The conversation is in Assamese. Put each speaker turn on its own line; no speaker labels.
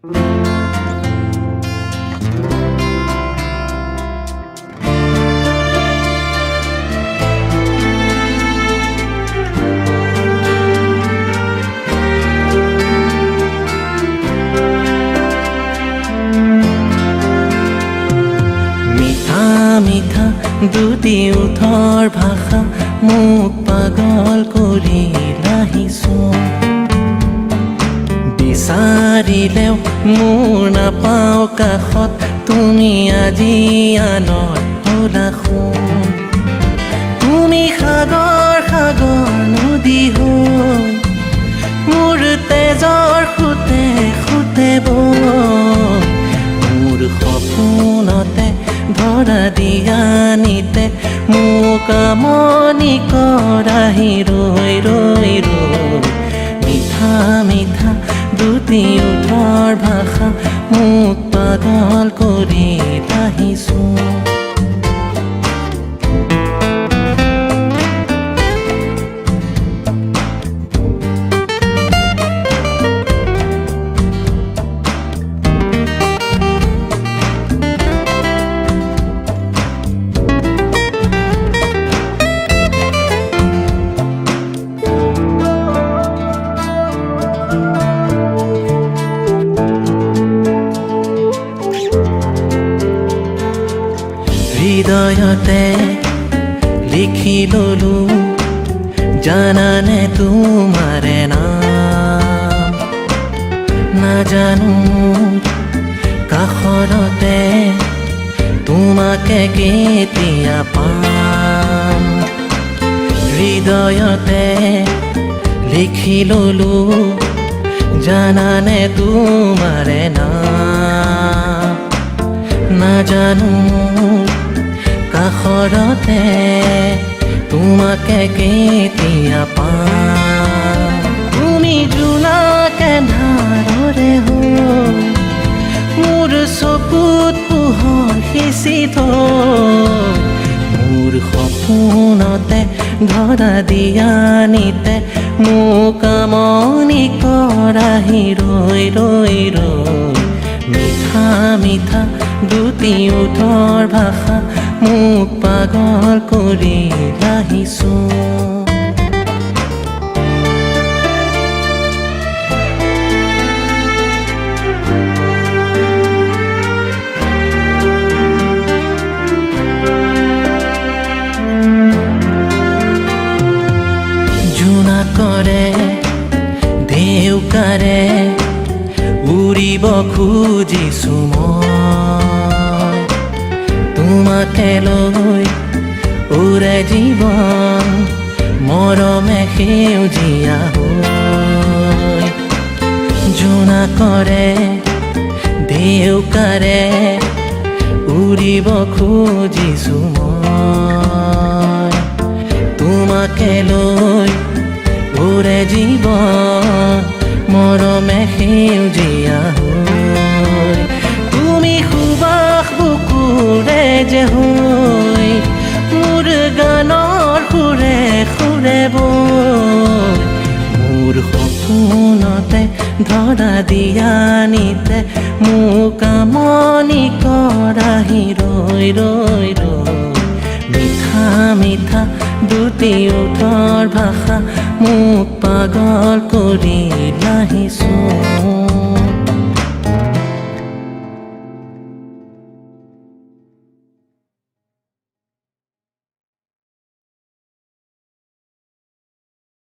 মিঠা দুটি ওঠৰ ভাষা মোক পাগল কৰি ৰাখিছোঁ বিচাৰিলেও মোৰ নাপাওঁ কাষত তুমি আজি আনৰ হ'লা সোণ তুমি সাগৰ সাগৰ নদী হৈ মোৰ তেজৰ সুতে সুতে বৈ মোৰ সপোনতে ধৰা দিয়া নিতে মোক আমনি কৰাহি ৰৈ ৰৈ ৰৈ মিঠা মিঠা দুটি ওঠৰ ভাষা মোক পাগল কৰি ৰাখিছোঁ হৃদয়তে লিখি ললো জানানে তোমাৰে নাম নাজানো কাষৰতে তোমাকে কেতিয়া পাম হৃদয়তে লিখি ললো জানানে তোমাৰে নাম নাজানো কাষৰতে তোমাকে কেতিয়া পাম তুমি জোনাকে ধাৰৰে হৈ মোৰ চকুত পোহৰ সিঁচি থৈ মোৰ সপোনতে ধৰা দিয়া নিতে মোক আমনি কৰাহি ৰৈ ৰৈ ৰৈ মিঠা মিঠা দুটি ওঠৰ ভাষা মোক পাগল কৰি ৰাখিছোঁ জোনাকৰে ঢেউকাৰে উৰিব খুজিছোঁ মই তোমাকে লৈ উৰে জীৱন মৰমে সেউজীয়া হৈ জোনাকৰে ঢেউকাৰে উৰিব খুজিছোঁ মই তোমাকে লৈ উৰে জীৱন মৰমে সেউজীয়া হৈ তুমি সুবাস বুকুৰে যে হৈ মোৰ গানৰ সুৰে সুৰে বৈ মোৰ সপোনতে ধৰা দিয়া নিতে মোক আমনি কৰাহি ৰৈ ৰৈ ৰৈ মিঠা মিঠা দুটি ওঠৰ ভাষা মোক পাগল কৰি ৰাখিছোঁ